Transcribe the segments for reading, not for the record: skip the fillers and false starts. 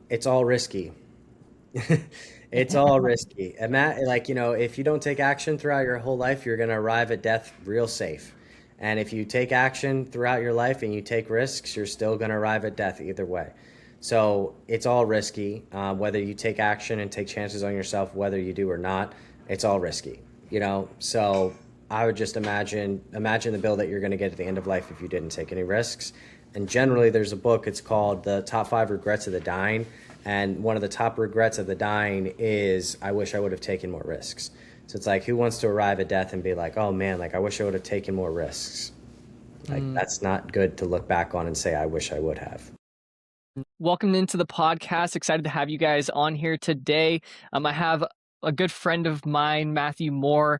it's all risky. It's all risky. And Matt, like, if you don't take action throughout your whole life, you're going to arrive at death real safe. And if you take action throughout your life and you take risks, you're still going to arrive at death either way. So it's all risky. Whether you take action and take chances on yourself, whether you do or not, it's all risky. So I would just imagine the bill that you're going to get at the end of life if you didn't take any risks. And generally, there's a book. It's called The Top Five Regrets of the Dying. And one of the top regrets of the dying is, I wish I would have taken more risks. So it's like, who wants to arrive at death and be like, oh man, like I wish I would have taken more risks? Like, Mm. that's not good to look back on and say, I wish I would have. Welcome into the podcast. Excited to have you guys on here today. I have a good friend of mine, Matthew Moore,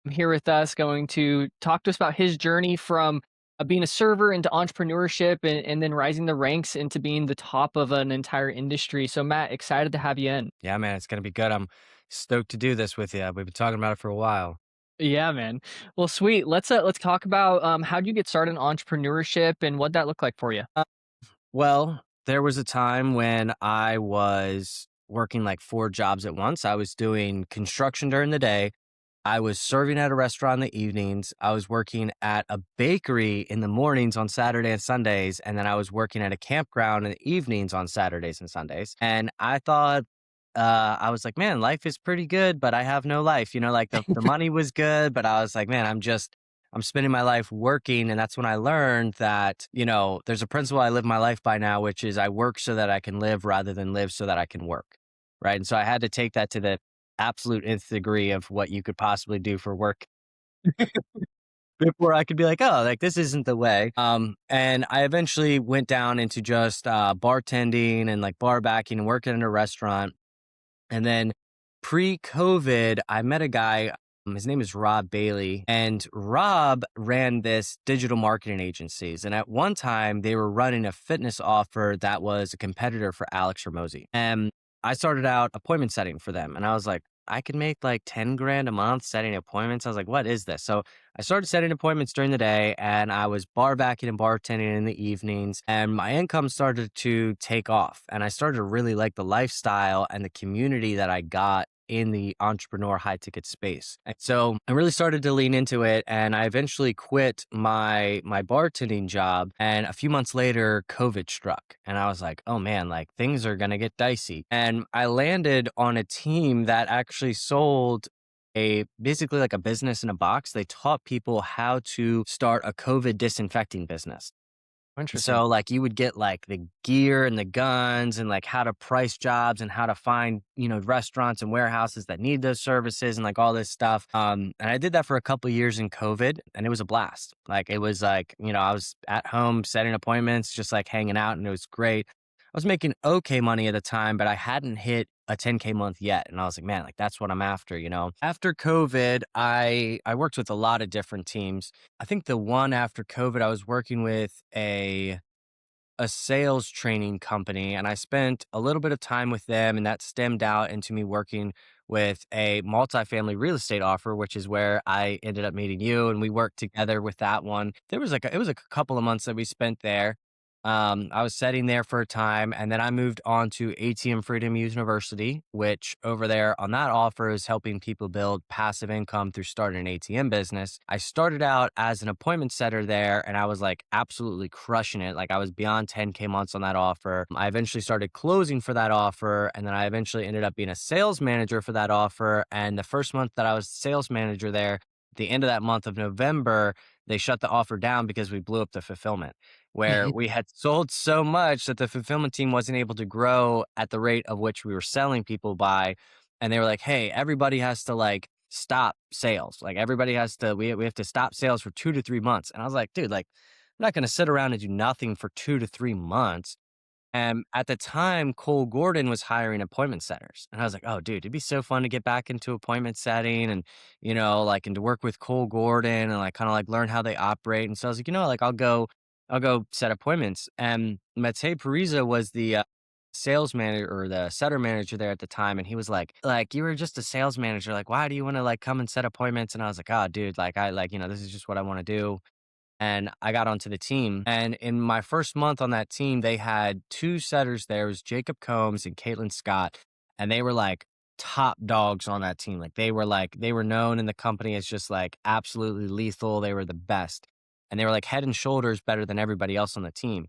here with us, going to talk to us about his journey from being a server into entrepreneurship and then rising the ranks into being the top of an entire industry. So, Matt, excited to have you in. Yeah, man, it's gonna be good. I'm stoked to do this with you. We've been talking about it for a while. Yeah, man. Well, sweet. Let's talk about how did you get started in entrepreneurship and what that looked like for you. Well, there was a time when I was working like 4 jobs at once. I was doing construction during the day. I was serving at a restaurant in the evenings. I was working at a bakery in the mornings on Saturday and Sundays. And then I was working at a campground in the evenings on Saturdays and Sundays. And I thought, I was like, man, life is pretty good, but I have no life. Like the money was good, but I was like, man, I'm spending my life working. And that's when I learned that, there's a principle I live my life by now, which is I work so that I can live rather than live so that I can work. Right. And so I had to take that to the absolute nth degree of what you could possibly do for work before I could be like, oh, like this isn't the way. And I eventually went down into just bartending and like bar backing and working in a restaurant. And then pre-COVID, I met a guy. His name is Rob Bailey, and Rob ran this digital marketing agencies. And at one time, they were running a fitness offer that was a competitor for Alex Hormozy. And I started out appointment setting for them, and I was like, I could make like 10 grand a month setting appointments. I was like, what is this? So I started setting appointments during the day, and I was bar backing and bartending in the evenings, and my income started to take off. And I started to really like the lifestyle and the community that I got in the entrepreneur high ticket space. And so I really started to lean into it, and I eventually quit my bartending job. And a few months later, COVID struck, and I was like, oh man, like things are going to get dicey. And I landed on a team that actually sold basically like a business in a box. They taught people how to start a COVID disinfecting business. Interesting. So like you would get like the gear and the guns and like how to price jobs and how to find, restaurants and warehouses that need those services and like all this stuff. And I did that for a couple of years in COVID, and it was a blast. Like it was like, I was at home setting appointments, just like hanging out, and it was great. I was making okay money at the time, but I hadn't hit a 10K month yet. And I was like, man, like that's what I'm after. After COVID, I worked with a lot of different teams. I think the one after COVID, I was working with a sales training company, and I spent a little bit of time with them, and that stemmed out into me working with a multifamily real estate offer, which is where I ended up meeting you, and we worked together with that one. It was a couple of months that we spent there. I was setting there for a time, and then I moved on to ATM Freedom University, which over there on that offer is helping people build passive income through starting an ATM business. I started out as an appointment setter there, and I was like absolutely crushing it. Like I was beyond 10K months on that offer. I eventually started closing for that offer, and then I eventually ended up being a sales manager for that offer. And the first month that I was sales manager there, at the end of that month of November, they shut the offer down because we blew up the fulfillment, where we had sold so much that the fulfillment team wasn't able to grow at the rate of which we were selling people by. And they were like, hey, everybody has to like stop sales. Like everybody has to, we have to stop sales for 2 to 3 months. And I was like, dude, like I'm not going to sit around and do nothing for 2 to 3 months. And at the time, Cole Gordon was hiring appointment setters. And I was like, oh, dude, it'd be so fun to get back into appointment setting and, and to work with Cole Gordon and like kind of like learn how they operate. And so I was like, like I'll go set appointments. And Matej Pariza was the sales manager or the setter manager there at the time. And he was like, you were just a sales manager. Like, why do you want to like come and set appointments? And I was like, oh, dude, like, this is just what I want to do. and I got onto the team. And in my first month on that team, they had two setters there. It was Jacob Combs and Caitlin Scott. And they were like top dogs on that team. They were known in the company as just like absolutely lethal. They were the best. And they were like head and shoulders better than everybody else on the team.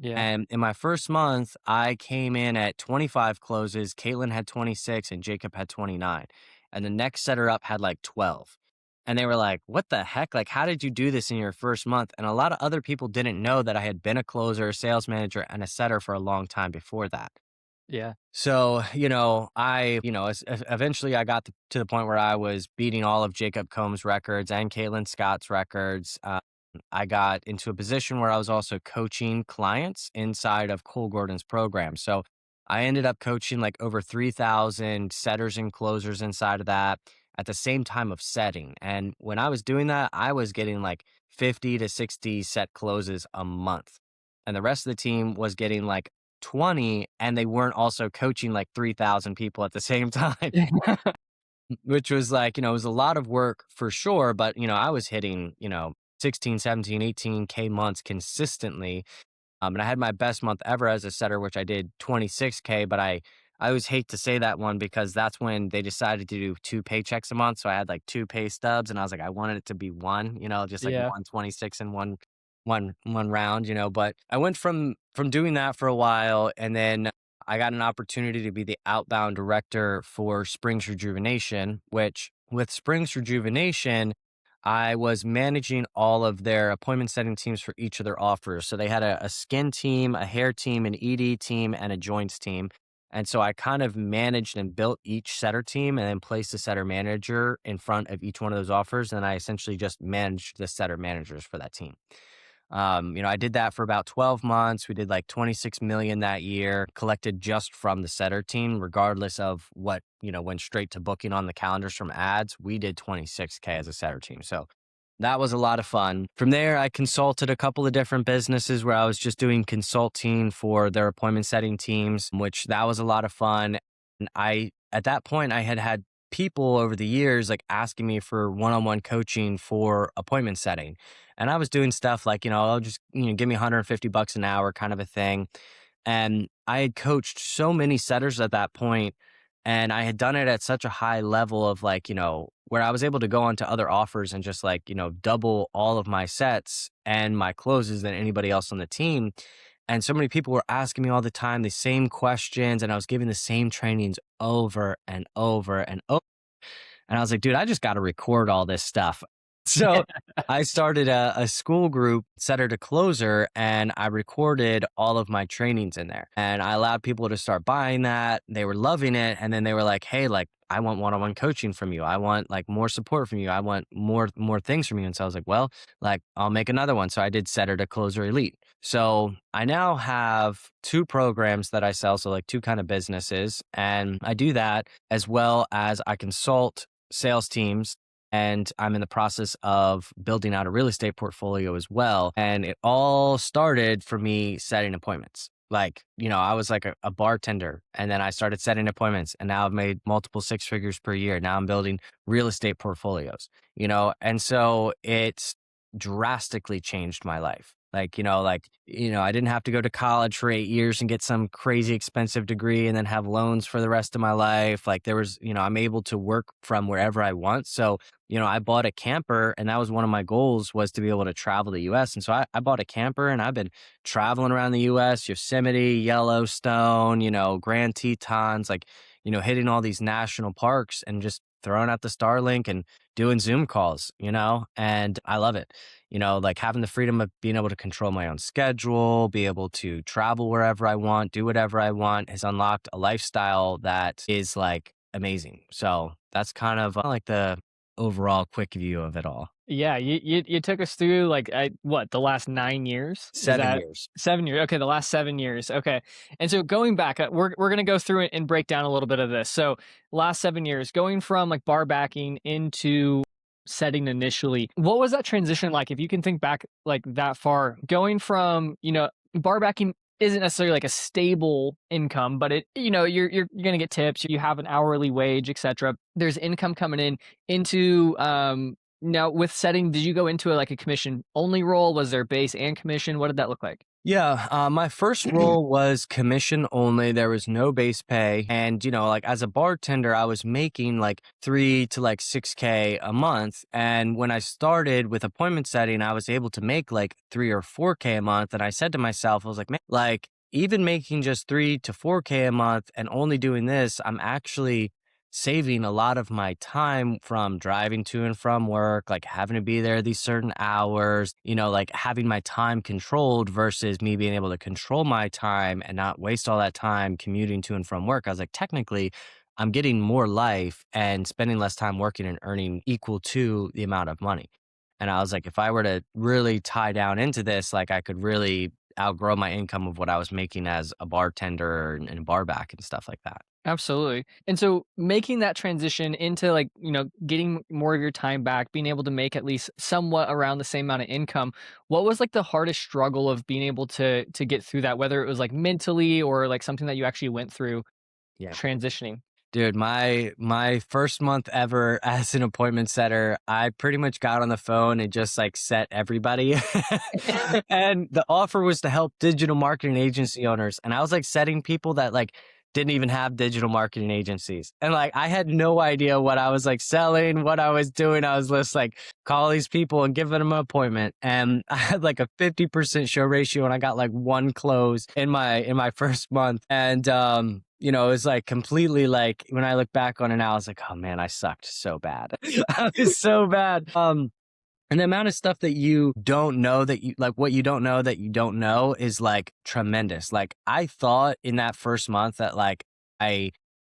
Yeah. And in my first month, I came in at 25 closes. Caitlin had 26 and Jacob had 29. And the next setter up had like 12. And they were like, what the heck? Like, how did you do this in your first month? And a lot of other people didn't know that I had been a closer, a sales manager, and a setter for a long time before that. Yeah. So, eventually I got to the point where I was beating all of Jacob Combs' records and Caitlin Scott's records. I got into a position where I was also coaching clients inside of Cole Gordon's program. So I ended up coaching like over 3,000 setters and closers inside of that at the same time of setting. And when I was doing that, I was getting like 50 to 60 set closes a month. And the rest of the team was getting like 20, and they weren't also coaching like 3,000 people at the same time, which was like, it was a lot of work for sure. But, I was hitting, 16, 17, 18K months consistently. And I had my best month ever as a setter, which I did 26K, but I always hate to say that one because that's when they decided to do 2 paychecks a month. So I had like 2 pay stubs, and I was like, I wanted it to be one, just like Yeah. 126 and one round, but I went from doing that for a while, and then I got an opportunity to be the outbound director for Springs Rejuvenation, which with Springs Rejuvenation, I was managing all of their appointment setting teams for each of their offers. So they had a skin team, a hair team, an ED team, and a joints team. And so I kind of managed and built each setter team and then placed the setter manager in front of each one of those offers. And I essentially just managed the setter managers for that team. I did that for about 12 months. We did like 26 million that year, collected just from the setter team, regardless of what, went straight to booking on the calendars from ads. We did 26K as a setter team. So that was a lot of fun. From there, I consulted a couple of different businesses where I was just doing consulting for their appointment setting teams, which that was a lot of fun. And at that point, I had people over the years like asking me for one-on-one coaching for appointment setting. And I was doing stuff like, I'll just, give me $150 an hour kind of a thing. And I had coached so many setters at that point, and I had done it at such a high level of like, where I was able to go on to other offers and just like, double all of my sets and my closes than anybody else on the team. And so many people were asking me all the time the same questions, and I was giving the same trainings over and over and over. And I was like, dude, I just got to record all this stuff. So I started a school group, setter to closer, and I recorded all of my trainings in there. And I allowed people to start buying that. They were loving it. And then they were like, hey, like, I want one-on-one coaching from you. I want like more support from you. I want more things from you. And so I was like, well, like, I'll make another one. So I did setter to closer elite. So I now have 2 programs that I sell. So like 2 kind of businesses. And I do that as well as I consult sales teams, and I'm in the process of building out a real estate portfolio as well. And it all started for me setting appointments. Like, I was like a bartender, and then I started setting appointments, and now I've made multiple 6 figures per year. Now I'm building real estate portfolios, and so it's drastically changed my life. I didn't have to go to college for 8 years and get some crazy expensive degree and then have loans for the rest of my life. Like there was, I'm able to work from wherever I want. So, I bought a camper, and that was one of my goals, was to be able to travel the US. And so I bought a camper, and I've been traveling around the US, Yosemite, Yellowstone, Grand Tetons, like, hitting all these national parks and just throwing out the Starlink and doing Zoom calls, and I love it. Like having the freedom of being able to control my own schedule, be able to travel wherever I want, do whatever I want, has unlocked a lifestyle that is like amazing. So that's kind of like the overall quick view of it all. Yeah, you took us through like the last 9 years? Is 7 years. 7 years? Okay, the last 7 years. Okay, and so going back, we're gonna go through it and break down a little bit of this. So last 7 years, going from like bar backing into setting initially, what was that transition like? If you can think back like that far, going from bar backing isn't necessarily like a stable income, but you're gonna get tips, you have an hourly wage, etc. There's income coming in into Now, with setting, did you go into like a commission only role? Was there base and commission? What did that look like? Yeah, my first role was commission only. There was no base pay. And, like as a bartender, I was making like 3 to like 6K a month. And when I started with appointment setting, I was able to make like 3 or 4K a month. And I said to myself, I was like, man, like even making just 3 to 4K a month and only doing this, I'm actually saving a lot of my time from driving to and from work, like having to be there these certain hours, like having my time controlled versus me being able to control my time and not waste all that time commuting to and from work. I was like, technically, I'm getting more life and spending less time working and earning equal to the amount of money. And I was like, if I were to really tie down into this, like I could really outgrow my income of what I was making as a bartender and a bar back and stuff like that. Absolutely. And so making that transition into like, getting more of your time back, being able to make at least somewhat around the same amount of income, what was like the hardest struggle of being able to get through that, whether it was like mentally or like something that you actually went through Yeah. transitioning? Dude, my first month ever as an appointment setter, I pretty much got on the phone and just like set everybody. And the offer was to help digital marketing agency owners. And I was like setting people that like didn't even have digital marketing agencies. And like I had no idea what I was like selling, what I was doing. I was just like call these people and give them an appointment. And I had like a 50% show ratio and I got like one close in my first month. And it was like completely like when I look back on it now, I was like, oh man, I sucked so bad. I was so bad. And the amount of stuff that you don't know that you like, what you don't know that you don't know is like tremendous. Like I thought in that first month that like I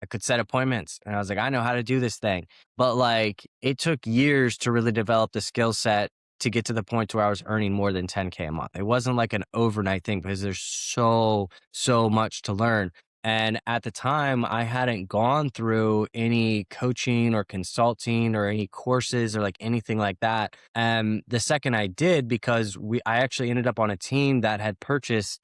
could set appointments and I was like, I know how to do this thing. But like it took years to really develop the skill set to get to the point where I was earning more than 10K a month. It wasn't like an overnight thing because there's so much to learn. And at the time, I hadn't gone through any coaching or consulting or any courses or like anything like that. And the second I did, because I actually ended up on a team that had purchased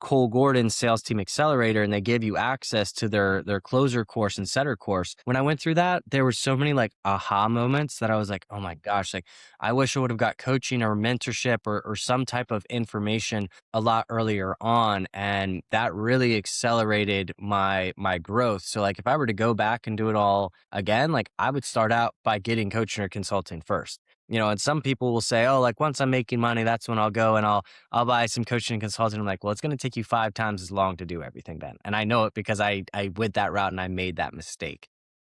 Cole Gordon's Sales Team Accelerator, and they gave you access to their closer course and setter course. When I went through that, there were so many like aha moments that I was like, oh my gosh, like I wish I would have got coaching or mentorship or some type of information a lot earlier on. And that really accelerated my growth. So like if I were to go back and do it all again, like I would start out by getting coaching or consulting first. And some people will say, oh, like once I'm making money, that's when I'll go and I'll buy some coaching and consulting. I'm like, well, it's going to take you 5 times as long to do everything then. And I know it because I went that route and I made that mistake.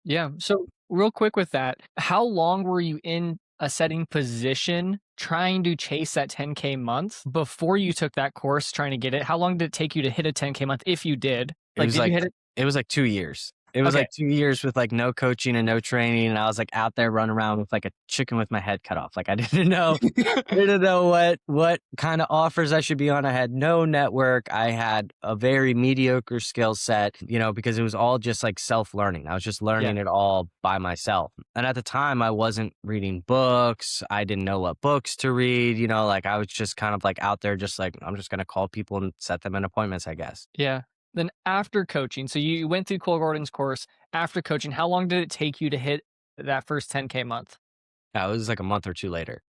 Yeah. So real quick with that, how long were you in a setting position trying to chase that 10K month before you took that course trying to get it? How long did it take you to hit a 10K month if you did? It Like, was did you like hit it? it was like 2 years. It was Okay. like 2 years with like no coaching and no training, and I was like out there running around with like a chicken with my head cut off. Like I didn't know didn't know what kind of offers I should be on. I had no network. I had a very mediocre skill set, because it was all just like self-learning. I was just Yeah. learning it all by myself. And at the time I wasn't reading books. I didn't know what books to read, like I was just kind of like out there just like I'm just going to call people and set them in appointments, I guess. Yeah. Then after coaching, so you went through Cole Gordon's course. After coaching, how long did it take you to hit that first 10K month? Yeah, it was like a month or two later.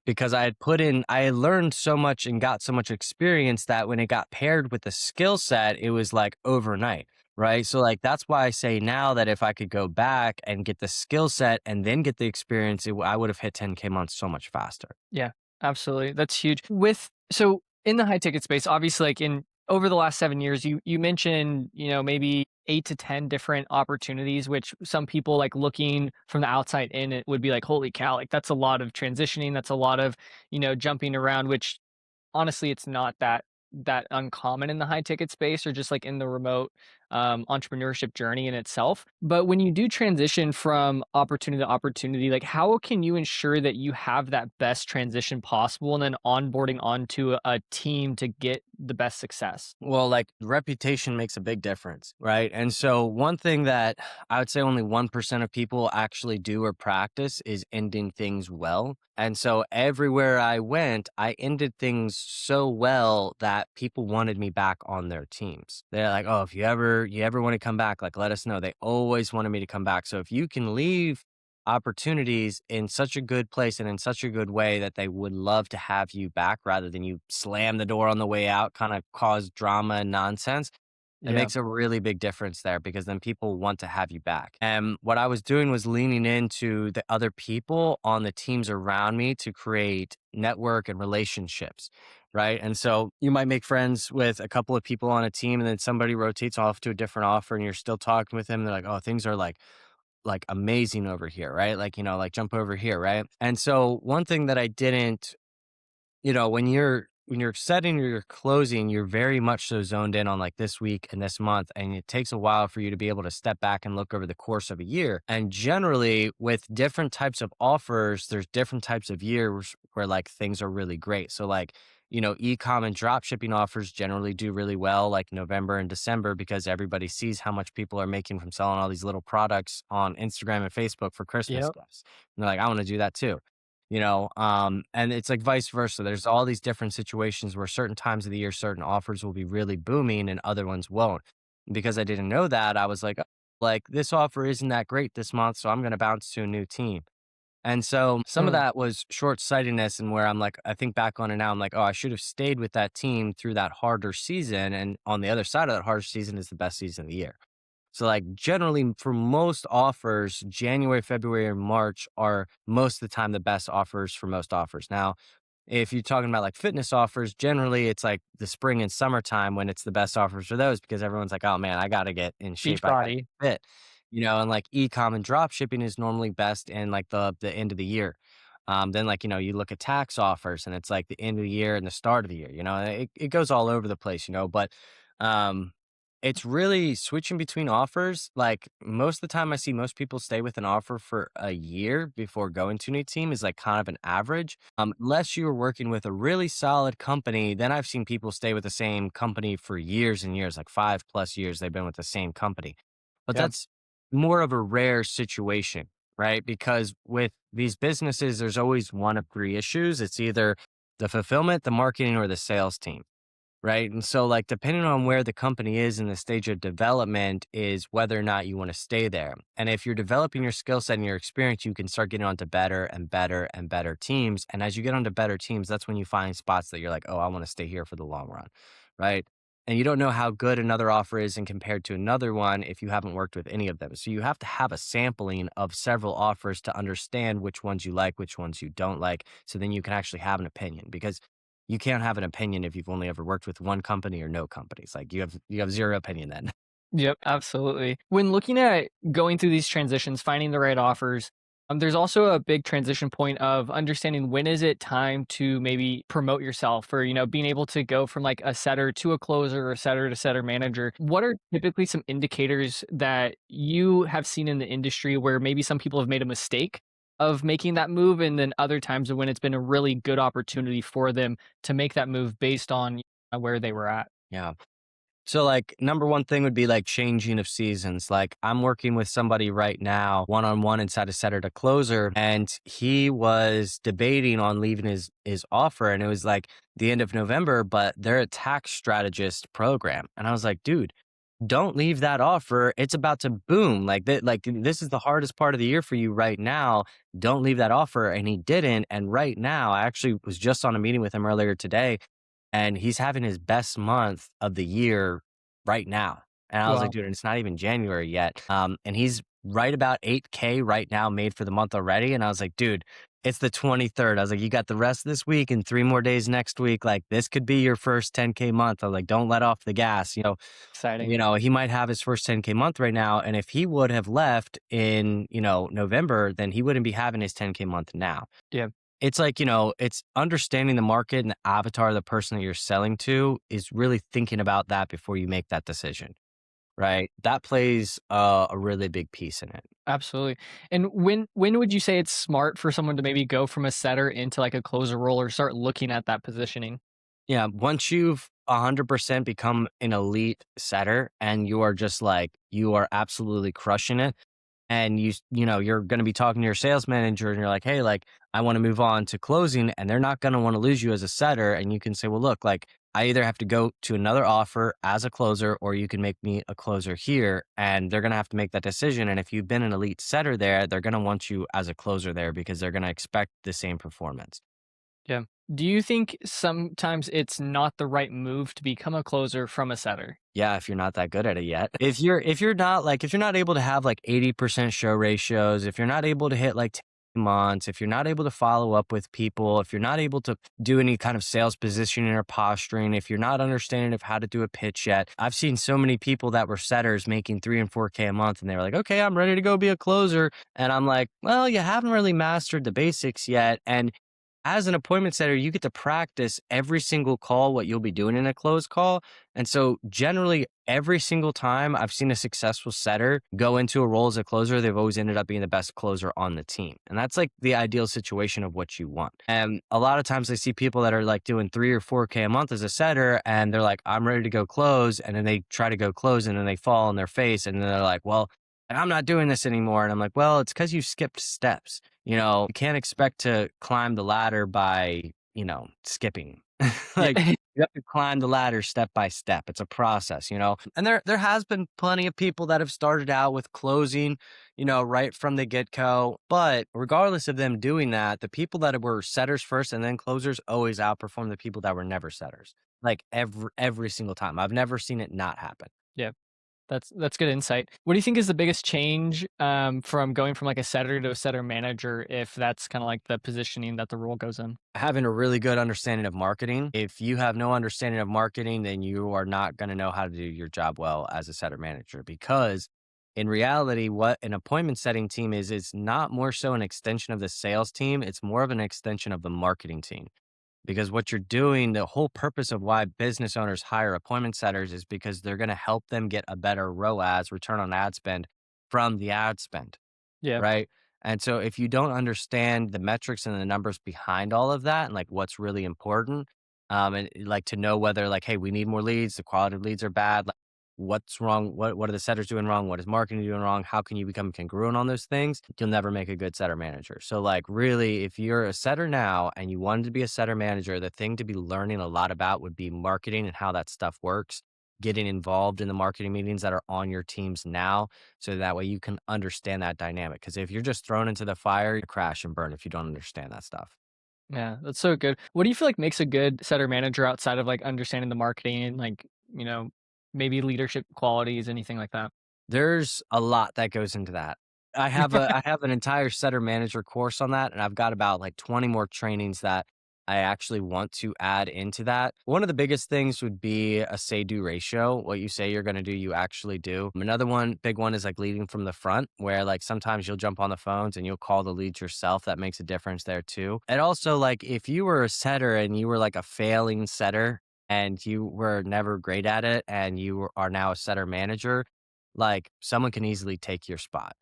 Because I had learned so much and got so much experience that when it got paired with the skill set, it was like overnight, right? So like, that's why I say now that if I could go back and get the skill set and then get the experience, I would have hit 10K months so much faster. Yeah, absolutely. That's huge. So in the high ticket space, obviously like in over the last 7 years, you mentioned, maybe 8 to 10 different opportunities, which some people like looking from the outside in, it would be like, holy cow, like that's a lot of transitioning. That's a lot of, jumping around, which honestly, it's not that uncommon in the high ticket space or just like in the remote entrepreneurship journey in itself. But when you do transition from opportunity to opportunity, like how can you ensure that you have that best transition possible and then onboarding onto a team to get the best success? Well, like reputation makes a big difference, right? And so one thing that I would say only 1% of people actually do or practice is ending things well. And so everywhere I went, I ended things so well that people wanted me back on their teams. They're like, "Oh, if you ever want to come back, like let us know." They always wanted me to come back. So if you can leave opportunities in such a good place and in such a good way that they would love to have you back rather than you slam the door on the way out, kind of cause drama and nonsense. It Yeah. makes a really big difference there because then people want to have you back. And what I was doing was leaning into the other people on the teams around me to create network and relationships. Right. And so you might make friends with a couple of people on a team and then somebody rotates off to a different offer and you're still talking with them. They're like, oh, things are like amazing over here. Right. Like, like jump over here. Right. And so one thing that I didn't when you're setting or you're closing, you're very much so zoned in on like this week and this month. And it takes a while for you to be able to step back and look over the course of a year. And generally, with different types of offers, there's different types of years where like things are really great. So, like, e-com and drop shipping offers generally do really well, like November and December, because everybody sees how much people are making from selling all these little products on Instagram and Facebook for Christmas Yep. gifts. And they're like, I want to do that too. And it's like vice versa. There's all these different situations where certain times of the year, certain offers will be really booming and other ones won't. Because I didn't know that, I was like, "Oh, like this offer isn't that great this month, so I'm going to bounce to a new team." And so some of Hmm. that was short sightedness, and where I'm like, I think back on it now, I'm like, oh, I should have stayed with that team through that harder season. And on the other side of that harder season is the best season of the year. So, like, generally for most offers, January, February, and March are most of the time the best offers for most offers. Now, if you're talking about like fitness offers, generally it's like the spring and summertime when it's the best offers for those because everyone's like, oh man, I got to get in Beach shape. I got to body. get fit. And like e-com and drop shipping is normally best in like the end of the year. Then like, you look at tax offers and it's like the end of the year and the start of the year, it goes all over the place, but um it's really switching between offers. Like most of the time I see most people stay with an offer for a year before going to a new team is like kind of an average. Unless you are working with a really solid company, then I've seen people stay with the same company for years and years, like 5+ years they've been with the same company. But Yeah. that's more of a rare situation, right? Because with these businesses, there's always one of three issues. It's either the fulfillment, the marketing, or the sales team. Right. And so, like, depending on where the company is in the stage of development, is whether or not you want to stay there. And if you're developing your skill set and your experience, you can start getting onto better and better and better teams. And as you get onto better teams, that's when you find spots that you're like, oh, I want to stay here for the long run. Right. And you don't know how good another offer is and compared to another one if you haven't worked with any of them. So you have to have a sampling of several offers to understand which ones you like, which ones you don't like. So then you can actually have an opinion because you can't have an opinion if you've only ever worked with one company or no companies. Like you have zero opinion then. Yep, absolutely. When looking at going through these transitions, finding the right offers, there's also a big transition point of understanding when is it time to maybe promote yourself or, being able to go from like a setter to a closer or setter to setter manager. What are typically some indicators that you have seen in the industry where maybe some people have made a mistake of making that move and then other times when it's been a really good opportunity for them to make that move based on where they were at? Yeah. So, like, number one thing would be like changing of seasons. Like, I'm working with somebody right now, one on one inside a setter to closer, and he was debating on leaving his offer, and it was like the end of November, but they're a tax strategist program, and I was like, dude, don't leave that offer. It's about to boom. Like that. Like this is the hardest part of the year for you right now. Don't leave that offer, and he didn't. And right now, I actually was just on a meeting with him earlier today and he's having his best month of the year right now. And I was like, Wow. dude, and it's not even January yet. And he's right about 8K right now made for the month already. And I was like, dude, it's the 23rd. I was like, you got the rest of this week and 3 more days next week. Like this could be your first 10K month. I was like, don't let off the gas. Exciting. He might have his first 10K month right now. And if he would have left in, November, then he wouldn't be having his 10K month now. Yeah. It's like, it's understanding the market and the avatar of the person that you're selling to is really thinking about that before you make that decision, right? That plays a really big piece in it. Absolutely. And when would you say it's smart for someone to maybe go from a setter into like a closer role or start looking at that positioning? Yeah. Once you've 100% become an elite setter and you are just like, you are absolutely crushing it. And you're going to be talking to your sales manager and you're like, hey, like, I want to move on to closing and they're not going to want to lose you as a setter. And you can say, well, look, like, I either have to go to another offer as a closer, or you can make me a closer here. And they're going to have to make that decision. And if you've been an elite setter there, they're going to want you as a closer there because they're going to expect the same performance. Yeah. Do you think sometimes it's not the right move to become a closer from a setter? Yeah, if you're not that good at it yet. If you're not able to have like 80% show ratios, if you're not able to hit like 10 months, if you're not able to follow up with people, if you're not able to do any kind of sales positioning or posturing, if you're not understanding of how to do a pitch yet. I've seen so many people that were setters making 3 and 4K a month and they were like, "Okay, I'm ready to go be a closer." And I'm like, "Well, you haven't really mastered the basics yet." And as an appointment setter, you get to practice every single call, what you'll be doing in a closed call. And so generally every single time I've seen a successful setter go into a role as a closer, they've always ended up being the best closer on the team. And that's like the ideal situation of what you want. And a lot of times I see people that are like doing 3 or 4K a month as a setter and they're like, "I'm ready to go close." And then they try to go close and then they fall on their face. And then they're like, "Well, I'm not doing this anymore." And I'm like, "Well, it's because you skipped steps. You can't expect to climb the ladder by, skipping." Like Yeah. you have to climb the ladder step by step. It's a process. And there has been plenty of people that have started out with closing, right from the get-go. But regardless of them doing that, the people that were setters first and then closers always outperform the people that were never setters. Like every single time. I've never seen it not happen. Yeah. That's good insight. What do you think is the biggest change from going from like a setter to a setter manager, if that's kind of like the positioning that the role goes in? Having a really good understanding of marketing. If you have no understanding of marketing, then you are not going to know how to do your job well as a setter manager, because in reality, what an appointment setting team is not more so an extension of the sales team. It's more of an extension of the marketing team. Because what you're doing, the whole purpose of why business owners hire appointment setters is because they're going to help them get a better ROAS, return on ad spend, from the ad spend. Yeah. Right. And so if you don't understand the metrics and the numbers behind all of that and like what's really important, and like to know whether like, hey, we need more leads, the quality of leads are bad, like what's wrong, what are the setters doing wrong, what is marketing doing wrong, how can you become congruent on those things, you'll never make a good setter manager. So like really, if you're a setter now and you wanted to be a setter manager, the thing to be learning a lot about would be marketing and how that stuff works, getting involved in the marketing meetings that are on your teams now, so that way you can understand that dynamic. Because if you're just thrown into the fire, you crash and burn if you don't understand that stuff. Yeah, that's so good. What do you feel like makes a good setter manager outside of like understanding the marketing and like, you know, maybe leadership qualities, anything like that? There's a lot that goes into that. I have an entire setter manager course on that, and I've got about like 20 more trainings that I actually want to add into that. One of the biggest things would be a say-do ratio. What you say you're going to do, you actually do. Another big one is like leading from the front, where like sometimes you'll jump on the phones and you'll call the leads yourself. That makes a difference there too. And also like if you were a setter and you were like a failing setter and you were never great at it and are now a setter manager, like someone can easily take your spot,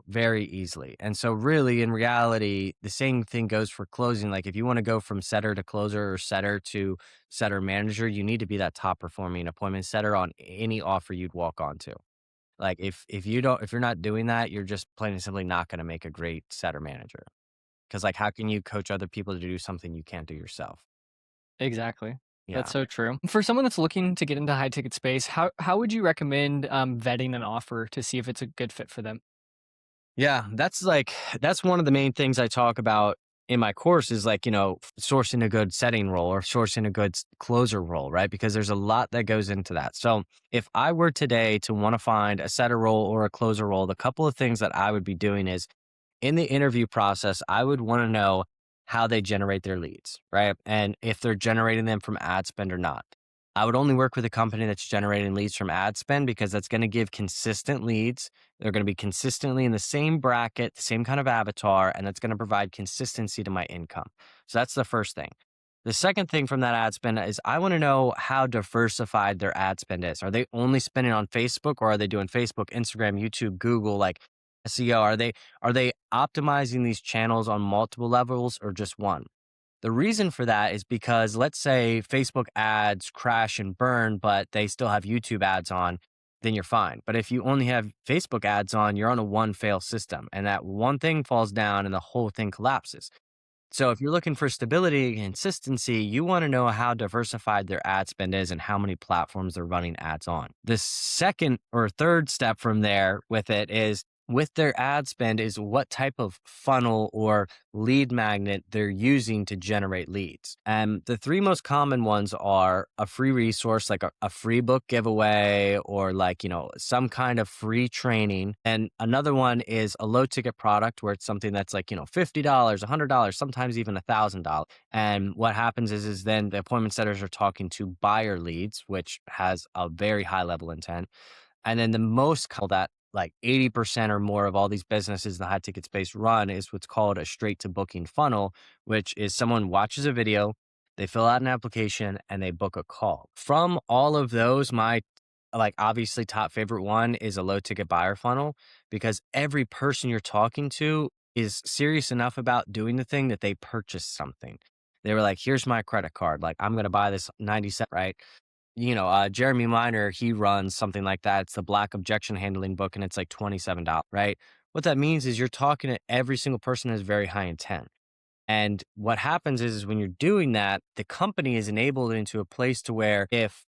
very easily. And so really in reality, the same thing goes for closing. Like if you want to go from setter to closer or setter to setter manager, you need to be that top performing appointment setter on any offer you'd walk onto. Like if you're not doing that, you're just plain and simply not going to make a great setter manager. Cause like how can you coach other people to do something you can't do yourself? Exactly. That's Yeah. so true. For someone that's looking to get into high ticket space, how would you recommend vetting an offer to see if it's a good fit for them? Yeah, that's one of the main things I talk about in my course is like, sourcing a good setting role or sourcing a good closer role, right? Because there's a lot that goes into that. So if I were today to want to find a setter role or a closer role, the couple of things that I would be doing is in the interview process, I would want to know how they generate their leads, right? And if they're generating them from ad spend or not. I would only work with a company that's generating leads from ad spend because that's going to give consistent leads. They're going to be consistently in the same bracket, the same kind of avatar, and that's going to provide consistency to my income. So that's the first thing. The second thing from that ad spend is I want to know how diversified their ad spend is. Are they only spending on Facebook, or are they doing Facebook, Instagram, YouTube, Google, like SEO? Are they optimizing these channels on multiple levels or just one? The reason for that is because let's say Facebook ads crash and burn, but they still have YouTube ads on, then you're fine. But if you only have Facebook ads on, you're on a one fail system and that one thing falls down and the whole thing collapses. So if you're looking for stability and consistency, you want to know how diversified their ad spend is and how many platforms they're running ads on. The second or third step from there with it is with their ad spend is what type of funnel or lead magnet they're using to generate leads. And the three most common ones are a free resource, like a free book giveaway, or like, some kind of free training. And another one is a low ticket product where it's something that's like, $50, $100, sometimes even $1,000. And what happens is then the appointment setters are talking to buyer leads, which has a very high level intent. And then the most that like 80% or more of all these businesses in the high ticket space run is what's called a straight to booking funnel, which is someone watches a video, they fill out an application, and they book a call. From all of those, my obviously top favorite one is a low ticket buyer funnel, because every person you're talking to is serious enough about doing the thing that they purchased something. They were like, here's my credit card. Like, I'm going to buy this 97, right? Jeremy Miner, he runs something like that. It's the Black Objection Handling book, and it's like $27, right? What that means is you're talking to every single person who has very high intent. And what happens is when you're doing that, the company is enabled into a place to where if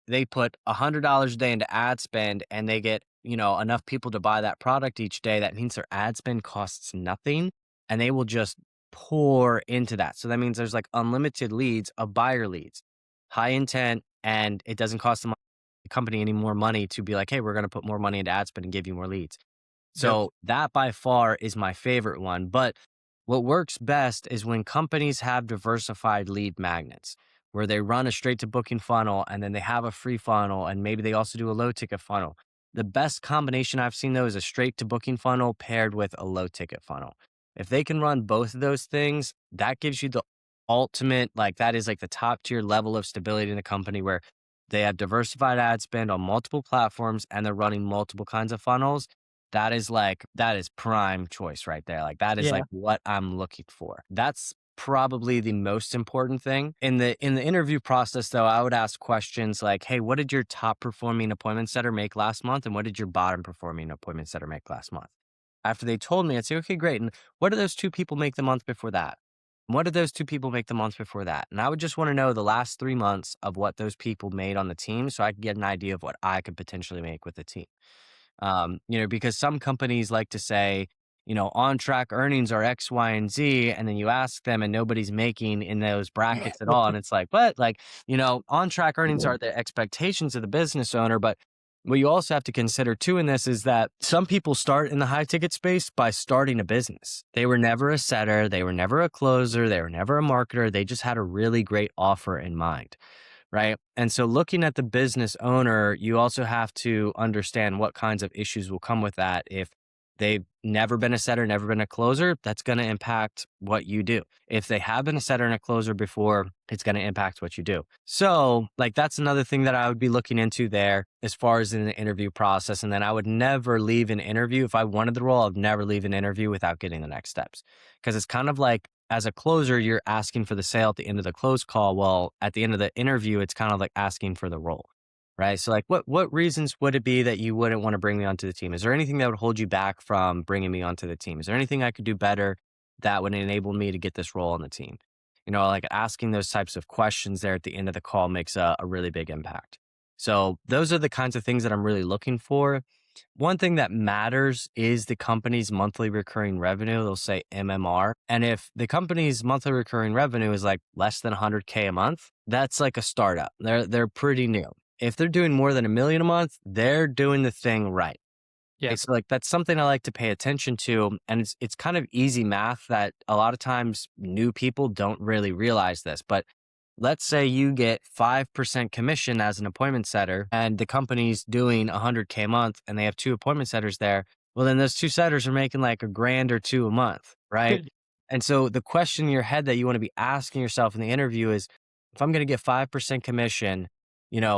they put $100 a day into ad spend and they get, enough people to buy that product each day, that means their ad spend costs nothing and they will just pour into that. So that means there's like unlimited leads of buyer leads, high intent, and it doesn't cost the company any more money to be like, hey, we're going to put more money into ad spend and give you more leads. Yep. So that by far is my favorite one. But what works best is when companies have diversified lead magnets where they run a straight to booking funnel and then they have a free funnel and maybe they also do a low ticket funnel. The best combination I've seen though is a straight to booking funnel paired with a low ticket funnel. If they can run both of those things, that gives you the ultimate, that is like the top tier level of stability in the company where they have diversified ad spend on multiple platforms and they're running multiple kinds of funnels. That is prime choice right there. Like that is Yeah. like what I'm looking for. That's probably the most important thing. In the interview process though, I would ask questions like, hey, what did your top performing appointment setter make last month? And what did your bottom performing appointment setter make last month? After they told me, I'd say, okay, great. And what did those two people make the month before that? And what did those two people make the month before that? And I would just want to know the last 3 months of what those people made on the team so I could get an idea of what I could potentially make with the team. Because some companies like to say, on track earnings are X, Y, and Z. And then you ask them and nobody's making in those brackets at all. And it's like, what? On track earnings are the expectations of the business owner. But what you also have to consider too in this is that some people start in the high ticket space by starting a business. They were never a setter. They were never a closer. They were never a marketer. They just had a really great offer in mind. Right. And so looking at the business owner, you also have to understand what kinds of issues will come with that. If they've never been a setter, never been a closer, that's going to impact what you do. If they have been a setter and a closer before, it's going to impact what you do. So that's another thing that I would be looking into there as far as in the interview process. And then I would never leave an interview. If I wanted the role, I'd never leave an interview without getting the next steps. Because it's kind of like, as a closer, you're asking for the sale at the end of the close call. Well, at the end of the interview, it's kind of like asking for the role, right? So what reasons would it be that you wouldn't want to bring me onto the team? Is there anything that would hold you back from bringing me onto the team? Is there anything I could do better that would enable me to get this role on the team? Asking those types of questions there at the end of the call makes a really big impact. So those are the kinds of things that I'm really looking for. One thing that matters is the company's monthly recurring revenue. They'll say MMR. And if the company's monthly recurring revenue is like less than 100K a month, that's like a startup. They're pretty new. If they're doing more than $1 million a month, they're doing the thing right. Yeah. So that's something I like to pay attention to. And it's kind of easy math that a lot of times new people don't really realize this. But let's say you get 5% commission as an appointment setter and the company's doing 100K a month and they have two appointment setters there. Well, then those two setters are making like a grand or two a month, right? And so the question in your head that you want to be asking yourself in the interview is, if I'm going to get 5% commission,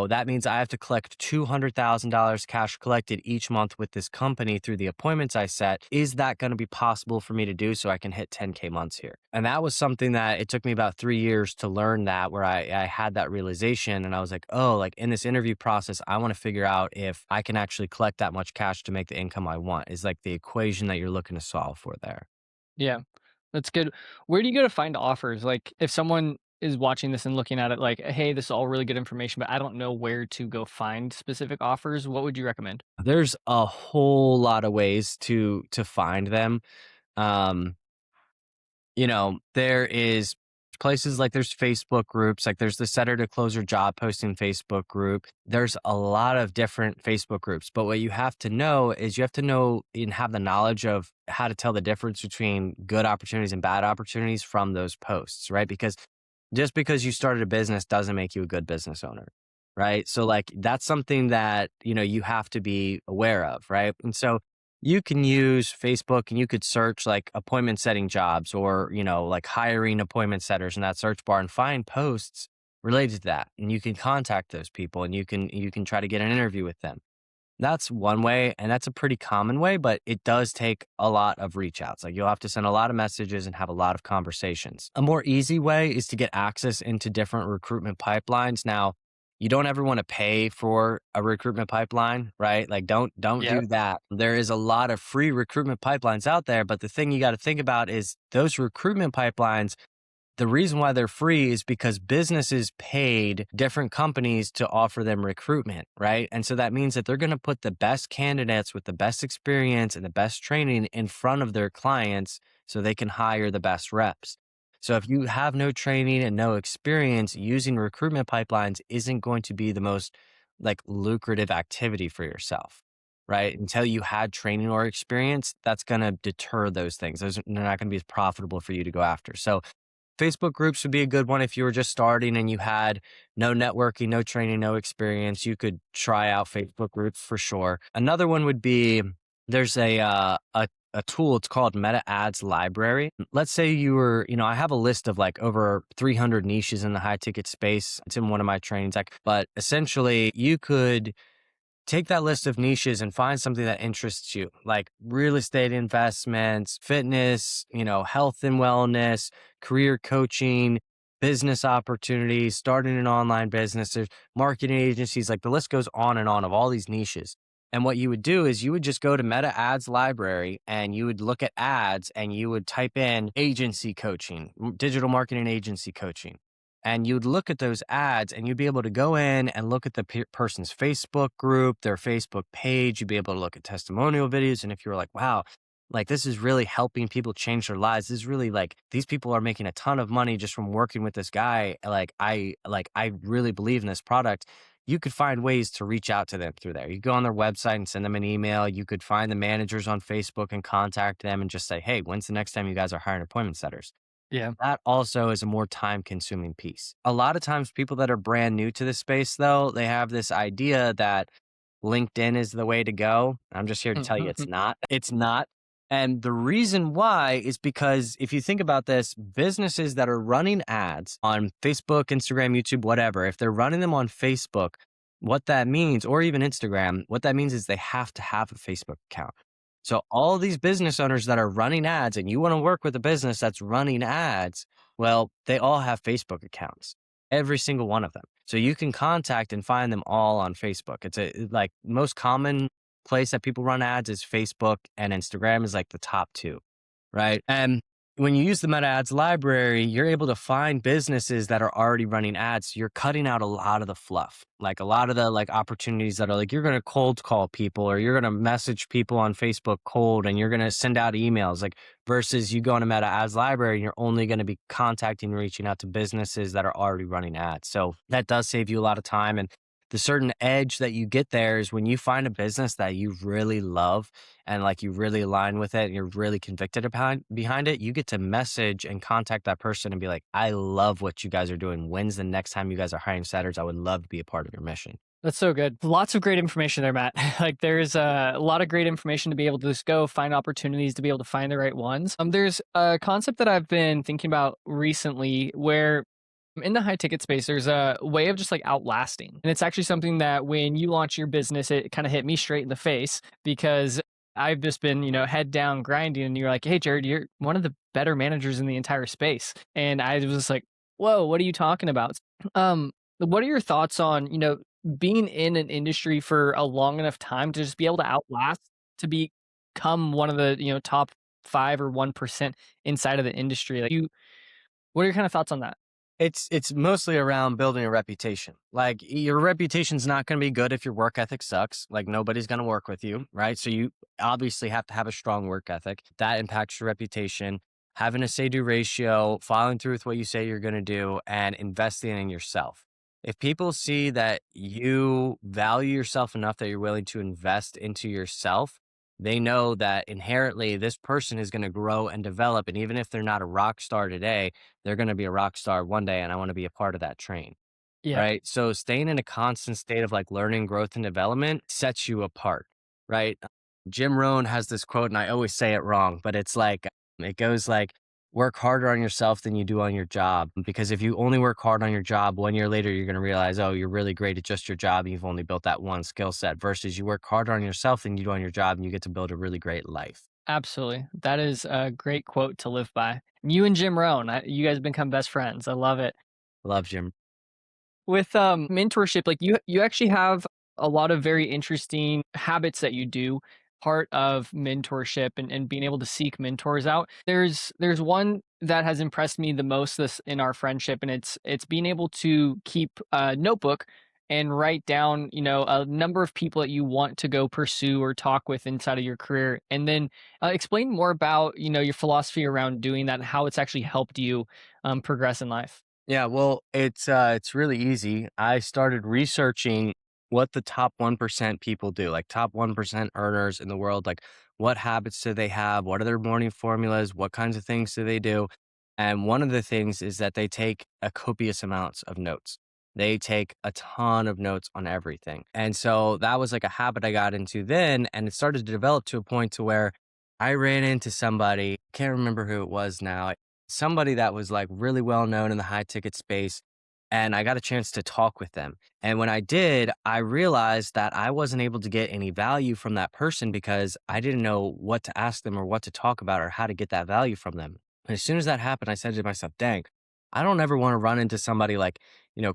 that means I have to collect $200,000 cash collected each month with this company through the appointments I set. Is that going to be possible for me to do so I can hit 10K months here? And that was something that it took me about 3 years to learn that, where I had that realization and I was like, oh, in this interview process, I want to figure out if I can actually collect that much cash to make the income I want is like the equation that you're looking to solve for there. Yeah. That's good. Where do you go to find offers? Like, if someone is watching this and looking at it like, "Hey, this is all really good information, but I don't know where to go find specific offers," what would you recommend? There's a whole lot of ways to find them. Um, there is places like there's Facebook groups, like there's the Setter to Closer job posting Facebook group. There's a lot of different Facebook groups, but what you have to know is you have to know and have the knowledge of how to tell the difference between good opportunities and bad opportunities from those posts, right? Because just because you started a business doesn't make you a good business owner, right? So like that's something that, you have to be aware of, right? And so you can use Facebook and you could search like appointment setting jobs or, like hiring appointment setters in that search bar and find posts related to that. And you can contact those people and you can try to get an interview with them. That's one way, and that's a pretty common way, but it does take a lot of reach outs. Like you'll have to send a lot of messages and have a lot of conversations. A more easy way is to get access into different recruitment pipelines. Now, you don't ever want to pay for a recruitment pipeline, right? Like don't Yeah. do that. There is a lot of free recruitment pipelines out there, but the thing you got to think about is those recruitment pipelines, the reason why they're free is because businesses paid different companies to offer them recruitment, right? And so that means that they're going to put the best candidates with the best experience and the best training in front of their clients so they can hire the best reps. So if you have no training and no experience, using recruitment pipelines isn't going to be the most like lucrative activity for yourself. Right. Until you had training or experience, that's going to deter those things. They're not going to be as profitable for you to go after. So Facebook groups would be a good one if you were just starting and you had no networking, no training, no experience. You could try out Facebook groups for sure. Another one would be there's a tool. It's called Meta Ads Library. Let's say you were, I have a list of like over 300 niches in the high ticket space. It's in one of my trainings. But essentially, you could take that list of niches and find something that interests you, like real estate investments, fitness, health and wellness, career coaching, business opportunities, starting an online business, there's marketing agencies, like the list goes on and on of all these niches. And what you would do is you would just go to Meta Ads Library and you would look at ads and you would type in agency coaching, digital marketing agency coaching, and you'd look at those ads and you'd be able to go in and look at the person's Facebook group, their Facebook page. You'd be able to look at testimonial videos. And if you were like, wow, like this is really helping people change their lives. This is really like these people are making a ton of money just from working with this guy. Like I really believe in this product. You could find ways to reach out to them through there. You go on their website and send them an email. You could find the managers on Facebook and contact them and just say, hey, when's the next time you guys are hiring appointment setters? Yeah. That also is a more time consuming piece. A lot of times people that are brand new to this space though, they have this idea that LinkedIn is the way to go. I'm just here to tell you it's not. It's not. And the reason why is because if you think about this, businesses that are running ads on Facebook, Instagram, YouTube, whatever, if they're running them on Facebook, what that means, or even Instagram, what that means is they have to have a Facebook account. So all these business owners that are running ads and you want to work with a business that's running ads, well, they all have Facebook accounts, every single one of them. So you can contact and find them all on Facebook. It's like most common place that people run ads is Facebook, and Instagram is like the top two, right? And when you use the Meta Ads Library, you're able to find businesses that are already running ads. You're cutting out a lot of the fluff, like a lot of the like opportunities that are like you're going to cold call people or you're going to message people on Facebook cold and you're going to send out emails, like versus you go into Meta Ads Library and you're only going to be contacting and reaching out to businesses that are already running ads. So that does save you a lot of time. And the certain edge that you get there is when you find a business that you really love and like you really align with it and you're really convicted behind it, you get to message and contact that person and be like, I love what you guys are doing. When's the next time you guys are hiring setters? I would love to be a part of your mission. That's so good. Lots of great information there, Matt. Like there's a lot of great information to be able to just go find opportunities to be able to find the right ones. There's a concept that I've been thinking about recently where in the high ticket space, there's a way of just like outlasting. And it's actually something that when you launch your business, it kind of hit me straight in the face because I've just been, head down grinding. And you're like, hey, Jared, you're one of the better managers in the entire space. And I was just like, whoa, what are you talking about? What are your thoughts on, being in an industry for a long enough time to just be able to outlast, to become one of the, top 5 or 1% inside of the industry. Like what are your kind of thoughts on that? It's mostly around building a reputation. Like your reputation's not going to be good if your work ethic sucks. Like nobody's going to work with you, right? So you obviously have to have a strong work ethic. That impacts your reputation. Having a say-do ratio, following through with what you say you're going to do, and investing in yourself. If people see that you value yourself enough that you're willing to invest into yourself, they know that inherently this person is going to grow and develop. And even if they're not a rock star today, they're going to be a rock star one day, and I want to be a part of that train. Yeah. Right. So staying in a constant state of like learning, growth, and development sets you apart. Right. Jim Rohn has this quote, and I always say it wrong, but it's like, it goes like, work harder on yourself than you do on your job. Because if you only work hard on your job, 1 year later, you're going to realize, oh, you're really great at just your job. And you've only built that one skill set versus you work harder on yourself than you do on your job, and you get to build a really great life. Absolutely. That is a great quote to live by. You and Jim Rohn, you guys become best friends. I love it. Love Jim. With mentorship, like you actually have a lot of very interesting habits that you do, part of mentorship and being able to seek mentors out. There's one that has impressed me the most this in our friendship, and it's being able to keep a notebook and write down, a number of people that you want to go pursue or talk with inside of your career, and then explain more about, your philosophy around doing that and how it's actually helped you progress in life. Yeah, well, it's really easy. I started researching what the top 1% people do, like top 1% earners in the world, like what habits do they have? What are their morning formulas? What kinds of things do they do? And one of the things is that they take a copious amounts of notes. They take a ton of notes on everything. And so that was like a habit I got into then, and it started to develop to a point to where I ran into somebody, can't remember who it was now, somebody that was like really well known in the high ticket space. And I got a chance to talk with them. And when I did, I realized that I wasn't able to get any value from that person because I didn't know what to ask them or what to talk about or how to get that value from them. And as soon as that happened, I said to myself, dang, I don't ever want to run into somebody like,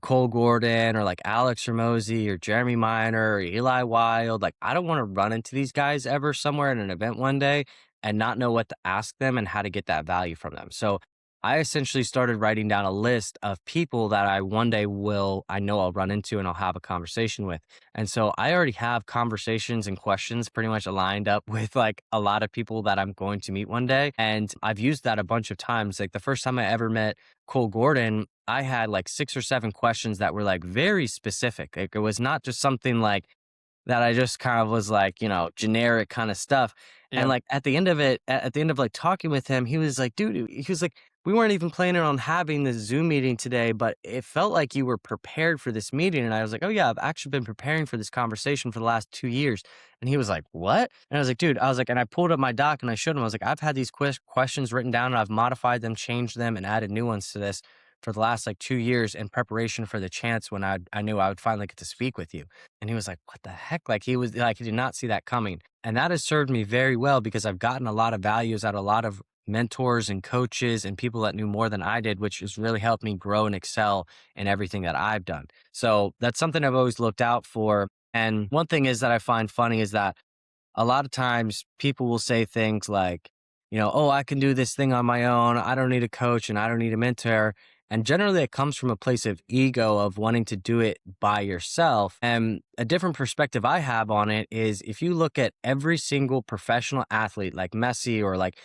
Cole Gordon or like Alex Ramosi or Jeremy Miner or Eli Wild. Like, I don't want to run into these guys ever somewhere at an event one day and not know what to ask them and how to get that value from them. So I essentially started writing down a list of people that I one day I know I'll run into and I'll have a conversation with. And so I already have conversations and questions pretty much aligned up with like a lot of people that I'm going to meet one day. And I've used that a bunch of times. Like the first time I ever met Cole Gordon, I had like 6 or 7 questions that were like very specific. Like it was not just something like that I just kind of was like, generic kind of stuff. And Yeah. like at the end of it, at the end of like talking with him, he was like, dude, he was like, we weren't even planning on having this Zoom meeting today, but it felt like you were prepared for this meeting. And I was like, oh yeah, I've actually been preparing for this conversation for the last 2 years. And he was like, what? And I was like, dude, and I pulled up my doc and I showed him, I was like, I've had these questions written down and I've modified them, changed them, and added new ones to this for the last like 2 years in preparation for the chance when I knew I would finally get to speak with you. And he was like, what the heck? Like he was like, he did not see that coming. And that has served me very well because I've gotten a lot of values out of a lot of mentors and coaches and people that knew more than I did, which has really helped me grow and excel in everything that I've done. So that's something I've always looked out for. And one thing is that I find funny is that a lot of times people will say things like, oh, I can do this thing on my own. I don't need a coach and I don't need a mentor. And generally, it comes from a place of ego of wanting to do it by yourself. And a different perspective I have on it is if you look at every single professional athlete like Messi or like,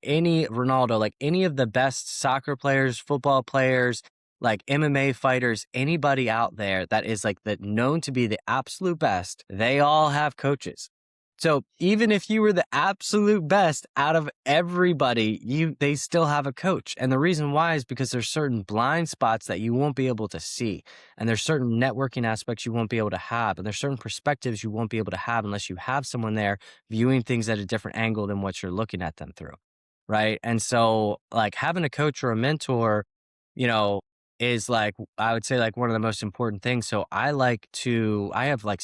any Ronaldo, like any of the best soccer players, football players, like MMA fighters, anybody out there that is like that known to be the absolute best, they all have coaches. So even if you were the absolute best out of everybody, they still have a coach. And the reason why is because there's certain blind spots that you won't be able to see. And there's certain networking aspects you won't be able to have. And there's certain perspectives you won't be able to have unless you have someone there viewing things at a different angle than what you're looking at them through. Right. And so like having a coach or a mentor, is like, I would say like one of the most important things. So I have like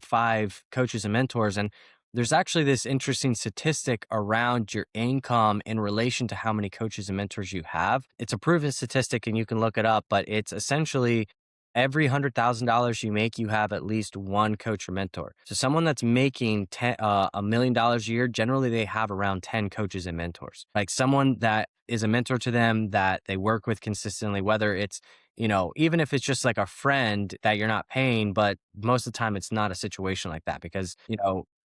5 coaches and mentors, and there's actually this interesting statistic around your income in relation to how many coaches and mentors you have. It's a proven statistic and you can look it up, but it's essentially every $100,000 you make, you have at least one coach or mentor. So someone that's making $1 million a year, generally they have around 10 coaches and mentors. Like someone that is a mentor to them that they work with consistently, whether it's, even if it's just like a friend that you're not paying, but most of the time it's not a situation like that because,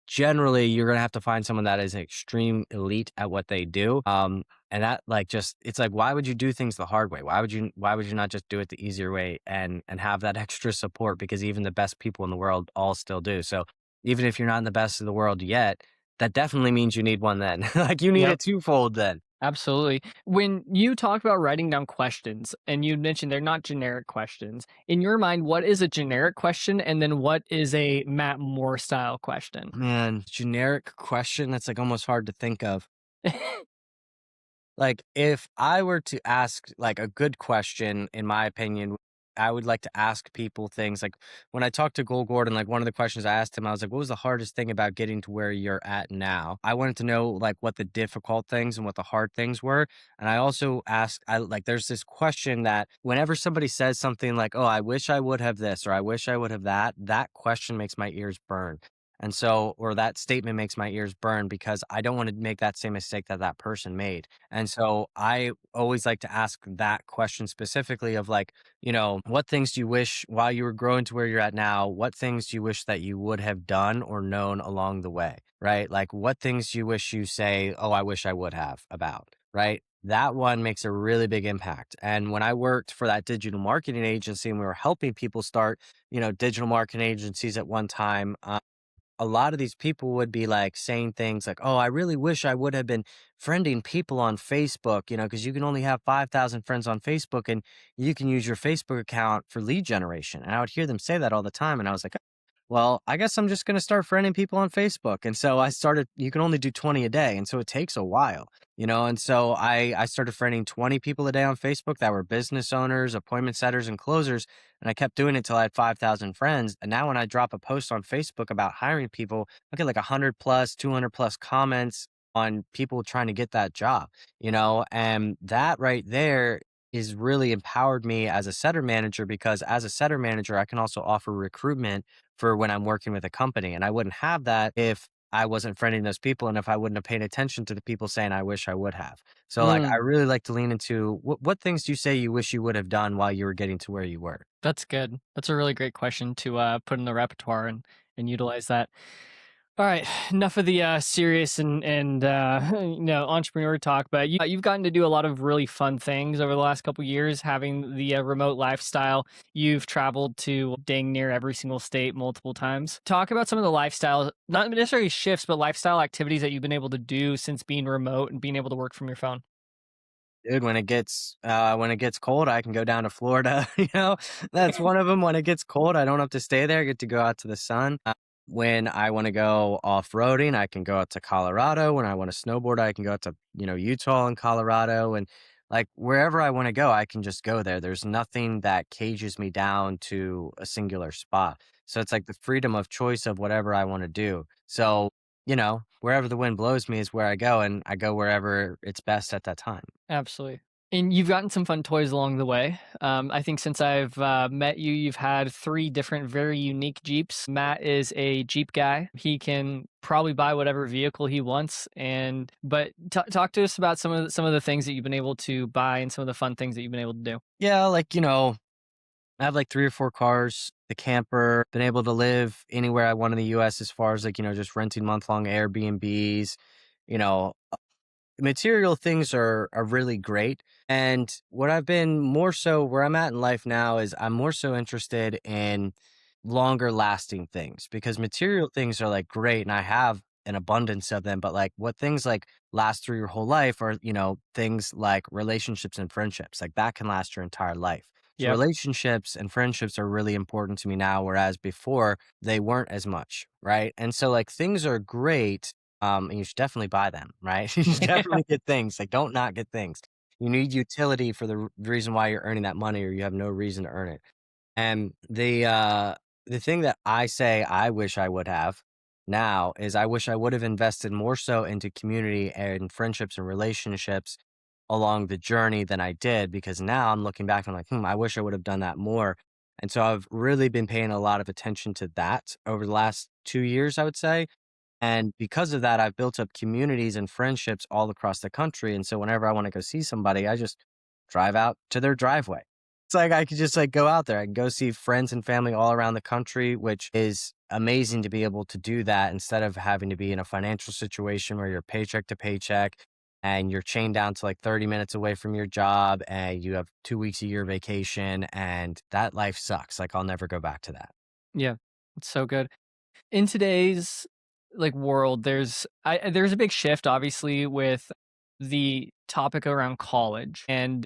generally you're going to have to find someone that is extreme elite at what they do. And that like just it's like why would you do things the hard way? Why would you not just do it the easier way and have that extra support because even the best people in the world all still do. So even if you're not in the best of the world yet, that definitely means you need one then. Like you need Yep. it twofold then. Absolutely. When you talk about writing down questions and you mentioned they're not generic questions, in your mind, what is a generic question? And then what is a Matt Moore style question? Man, generic question that's like almost hard to think of. Like, if I were to ask like a good question, in my opinion, I would like to ask people things like when I talked to Gold Gordon, like one of the questions I asked him, I was like, what was the hardest thing about getting to where you're at now? I wanted to know like what the difficult things and what the hard things were. And I also asked, I like, there's this question that whenever somebody says something like, oh, I wish I would have this or I wish I would have that, that question makes my ears burn. And so, or that statement makes my ears burn because I don't want to make that same mistake that that person made. And so I always like to ask that question specifically of like, what things do you wish while you were growing to where you're at now? What things do you wish that you would have done or known along the way? Right. Like what things do you wish you say, oh, I wish I would have about, right? That one makes a really big impact. And when I worked for that digital marketing agency and we were helping people start, digital marketing agencies at one time, a lot of these people would be like saying things like, "Oh, I really wish I would have been friending people on Facebook, because you can only have 5,000 friends on Facebook and you can use your Facebook account for lead generation." And I would hear them say that all the time. And I was like, well, I guess I'm just going to start friending people on Facebook. And so I started, you can only do 20 a day. And so it takes a while, and so I started friending 20 people a day on Facebook that were business owners, appointment setters, and closers. And I kept doing it until I had 5,000 friends. And now when I drop a post on Facebook about hiring people, I get like 100 plus, 200 plus comments on people trying to get that job, and that right there is really empowered me as a setter manager because as a setter manager, I can also offer recruitment for when I'm working with a company. And I wouldn't have that if I wasn't friending those people and if I wouldn't have paid attention to the people saying I wish I would have. So like I Mm, really like to lean into what things do you say you wish you would have done while you were getting to where you were? that's good. That's a really great question to put in the repertoire and utilize that. All right, enough of the serious and entrepreneur talk. But you've gotten to do a lot of really fun things over the last couple years, having the remote lifestyle. You've traveled to dang near every single state multiple times. Talk about some of the lifestyle, not necessarily shifts, but lifestyle activities that you've been able to do since being remote and being able to work from your phone. Dude, when it gets cold, I can go down to Florida. That's one of them. When it gets cold, I don't have to stay there. I get to go out to the sun. When I want to go off roading, I can go out to Colorado. When I want to snowboard, I can go out to Utah and Colorado, and like wherever I want to go, I can just go there. There's nothing that cages me down to a singular spot. So it's like the freedom of choice of whatever I want to do. So wherever the wind blows me is where I go, and I go wherever it's best at that time. Absolutely. And you've gotten some fun toys along the way. I think since I've met you, you've had 3 different, very unique Jeeps. Matt is a Jeep guy. He can probably buy whatever vehicle he wants. But talk to us about some of the things that you've been able to buy and some of the fun things that you've been able to do. Yeah, like, I have like 3 or 4 cars, the camper, been able to live anywhere I want in the US as far as like, just renting month-long Airbnbs, you know, material things are really great. And what I've been more so where I'm at in life now is I'm more so interested in longer lasting things because material things are like great and I have an abundance of them, but like what things like last through your whole life are, things like relationships and friendships. Like that can last your entire life. So Yep. relationships and friendships are really important to me now, whereas before they weren't as much, right? And so like things are great, and you should definitely buy them, right? You should definitely get things. Like, don't not get things. You need utility for the reason why you're earning that money, or you have no reason to earn it. And the thing that I say I wish I would have now is I wish I would have invested more so into community and friendships and relationships along the journey than I did because now I'm looking back and I'm like, I wish I would have done that more. And so I've really been paying a lot of attention to that over the last 2 years, I would say. And because of that, I've built up communities and friendships all across the country. And so whenever I want to go see somebody, I just drive out to their driveway. It's like I could just like go out there. I can go see friends and family all around the country, which is amazing to be able to do that instead of having to be in a financial situation where you're paycheck to paycheck and you're chained down to like 30 minutes away from your job and you have 2 weeks a year vacation. And that life sucks. Like I'll never go back to that. Yeah, it's so good. In today's like world, there's a big shift obviously with the topic around college and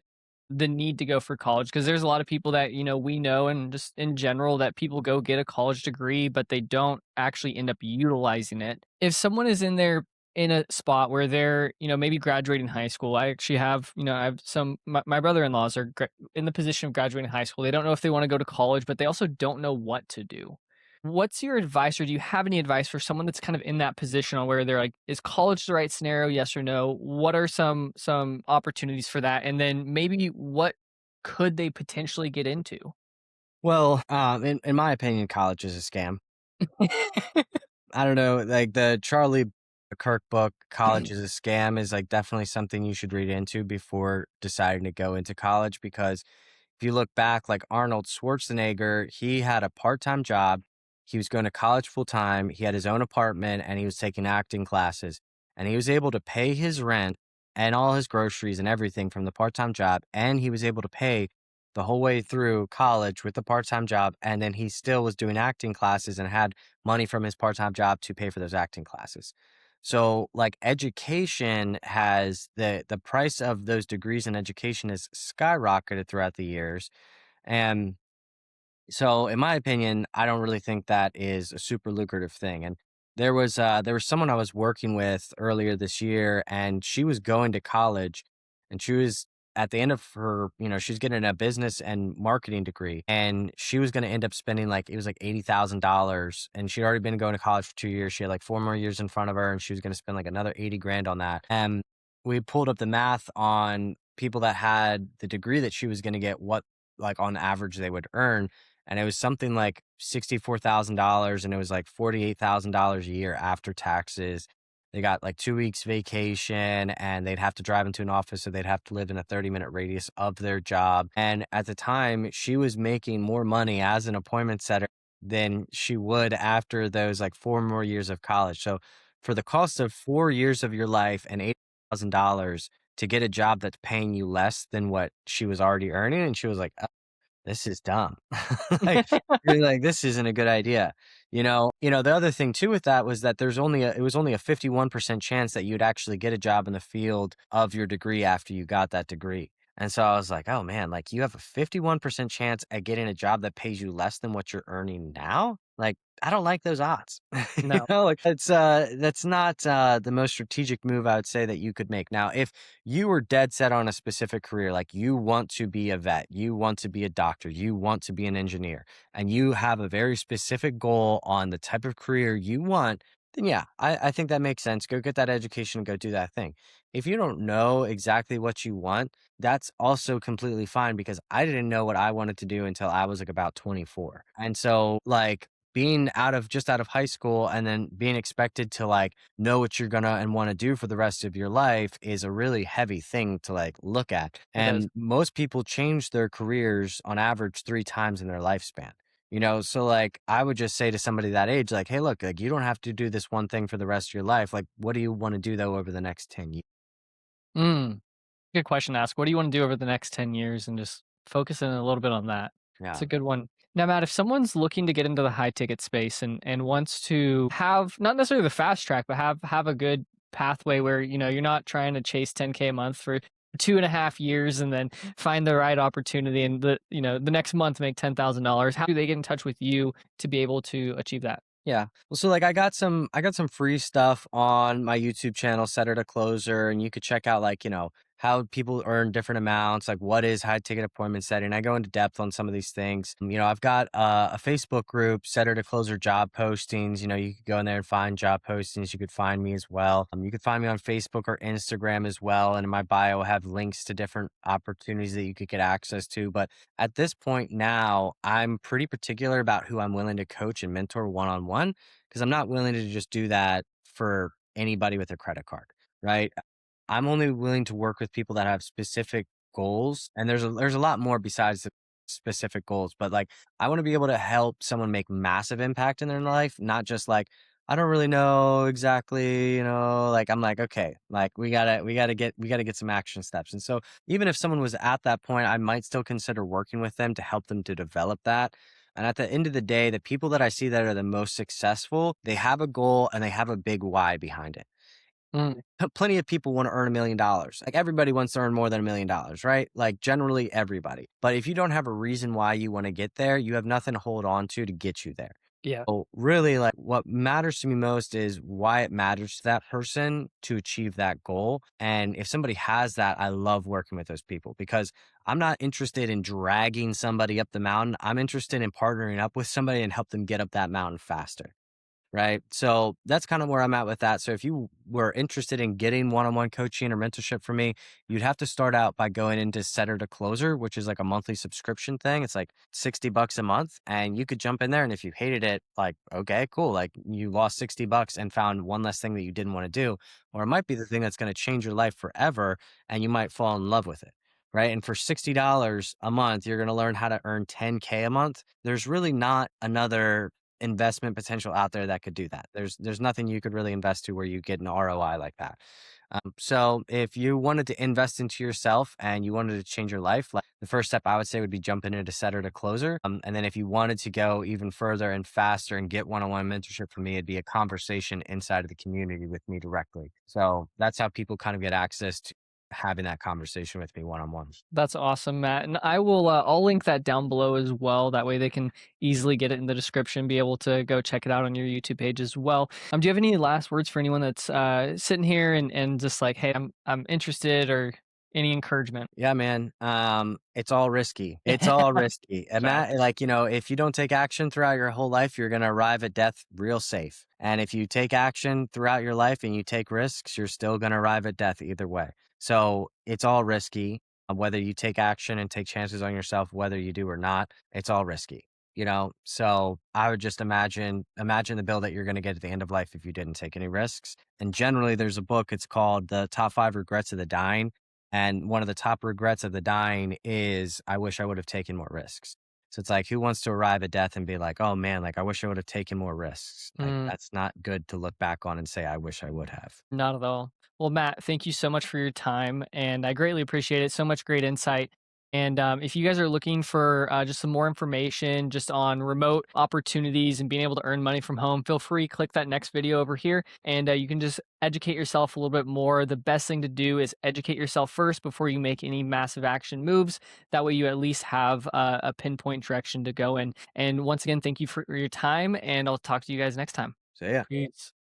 the need to go for college because there's a lot of people that we know and just in general that people go get a college degree but they don't actually end up utilizing it. If someone is in a spot where they're maybe graduating high school, I actually have I have my brother-in-laws are in the position of graduating high school. They don't know if they want to go to college, but they also don't know what to do. What's your advice, or do you have any advice for someone that's kind of in that position on where they're like, is college the right scenario? Yes or no? What are some opportunities for that? And then maybe what could they potentially get into? Well, in my opinion, college is a scam. I don't know, like the Charlie Kirk book, College is a Scam, is like definitely something you should read into before deciding to go into college because if you look back, like Arnold Schwarzenegger, he had a part-time job. He was going to college full time. He had his own apartment and he was taking acting classes. And he was able to pay his rent and all his groceries and everything from the part-time job. And he was able to pay the whole way through college with the part-time job. And then he still was doing acting classes and had money from his part-time job to pay for those acting classes. So like education has the price of those degrees in education has skyrocketed throughout the years. And so in my opinion, I don't really think that is a super lucrative thing. And there was someone I was working with earlier this year and she was going to college and she was at the end of her, she's getting a business and marketing degree and she was going to end up spending like it was like $80,000 and she'd already been going to college for 2 years. She had like 4 more years in front of her and she was going to spend like another 80 grand on that. And we pulled up the math on people that had the degree that she was going to get, what like on average they would earn, and it was something like $64,000 and it was like $48,000 a year after taxes. They got like 2 weeks vacation and they'd have to drive into an office. So they'd have to live in a 30-minute radius of their job. And at the time she was making more money as an appointment setter than she would after those like 4 more years of college. So for the cost of 4 years of your life and $80,000 to get a job that's paying you less than what she was already earning. And she was like, this is dumb. Like, you're like, this isn't a good idea. The other thing too with that was that it was only a 51% chance that you'd actually get a job in the field of your degree after you got that degree. And so I was like, oh man, like you have a 51% chance at getting a job that pays you less than what you're earning now. Like, I don't like those odds. No. Like that's not the most strategic move I would say that you could make. Now, if you were dead set on a specific career, like you want to be a vet, you want to be a doctor, you want to be an engineer, and you have a very specific goal on the type of career you want, then yeah, I think that makes sense. Go get that education and go do that thing. If you don't know exactly what you want, that's also completely fine because I didn't know what I wanted to do until I was like about 24. And so like being out of high school and then being expected to like know what you're gonna and want to do for the rest of your life is a really heavy thing to like look at. It does. And most people change their careers on average 3 times in their lifespan. So like I would just say to somebody that age, like, hey, look, like you don't have to do this one thing for the rest of your life. Like, what do you want to do though over the next 10 years? Mm. Good question to ask. What do you want to do over the next 10 years and just focus in a little bit on that? It's Yeah. a good one. Now, Matt, if someone's looking to get into the high ticket space and wants to have not necessarily the fast track, but have a good pathway where, you're not trying to chase 10K a month for 2.5 years and then find the right opportunity and the next month make $10,000. How do they get in touch with you to be able to achieve that? Yeah. Well, so like I got some free stuff on my YouTube channel, Setter to Closer, and you could check out like, how people earn different amounts, like what is high ticket appointment setting. I go into depth on some of these things. I've got a Facebook group, setter to closer job postings. You could go in there and find job postings. You could find me as well. You could find me on Facebook or Instagram as well. And in my bio, I have links to different opportunities that you could get access to. But at this point now, I'm pretty particular about who I'm willing to coach and mentor one on one, because I'm not willing to just do that for anybody with a credit card, right? I'm only willing to work with people that have specific goals, and there's a lot more besides the specific goals, but like I want to be able to help someone make massive impact in their life, not just like I don't really know exactly, like I'm like, okay, like we gotta get some action steps. And so even if someone was at that point, I might still consider working with them to help them to develop that. And at the end of the day, the people that I see that are the most successful, they have a goal and they have a big why behind it. Mm, Plenty of people want to earn $1 million. Like everybody wants to earn more than $1 million, right? Like generally everybody. But if you don't have a reason why you want to get there, you have nothing to hold on to get you there. yeah. So really, like what matters to me most is why it matters to that person to achieve that goal. And if somebody has that, I love working with those people because I'm not interested in dragging somebody up the mountain. I'm interested in partnering up with somebody and help them get up that mountain faster. Right. So that's kind of where I'm at with that. So if you were interested in getting one-on-one coaching or mentorship from me, you'd have to start out by going into Setter to Closer, which is like a monthly subscription thing. It's like $60 a month and you could jump in there. And if you hated it, like, okay, cool. Like you lost $60 and found one less thing that you didn't want to do. Or it might be the thing that's going to change your life forever and you might fall in love with it. Right. And for $60 a month, you're going to learn how to earn 10K a month. There's really not another investment potential out there that could do that. There's nothing you could really invest to where you get an ROI like that. So if you wanted to invest into yourself and you wanted to change your life, like the first step I would say would be jumping into Setter to Closer. And then if you wanted to go even further and faster and get one-on-one mentorship from me, it'd be a conversation inside of the community with me directly. So that's how people kind of get access to having that conversation with me one-on-one. That's awesome, Matt. And I will, I'll link that down below as well. That way they can easily get it in the description, be able to go check it out on your YouTube page as well. Do you have any last words for anyone that's sitting here and just like, hey, I'm interested, or any encouragement? Yeah, man. It's all risky. It's all risky. And Right. that, like, if you don't take action throughout your whole life, you're going to arrive at death real safe. And if you take action throughout your life and you take risks, you're still going to arrive at death either way. So it's all risky. Whether you take action and take chances on yourself, whether you do or not, it's all risky. So I would just imagine the bill that you're going to get at the end of life if you didn't take any risks. And generally, there's a book. It's called The Top 5 Regrets of the Dying. And one of the top regrets of the dying is, I wish I would have taken more risks. So it's like, who wants to arrive at death and be like, oh man, like I wish I would have taken more risks. Like Mm, that's not good to look back on and say, I wish I would have. not at all. Well, Matt, thank you so much for your time, and I greatly appreciate it. So much great insight. And if you guys are looking for just some more information just on remote opportunities and being able to earn money from home, feel free, click that next video over here, and you can just educate yourself a little bit more. The best thing to do is educate yourself first before you make any massive action moves. That way you at least have a pinpoint direction to go in. And once again, thank you for your time, and I'll talk to you guys next time. So yeah. Peace.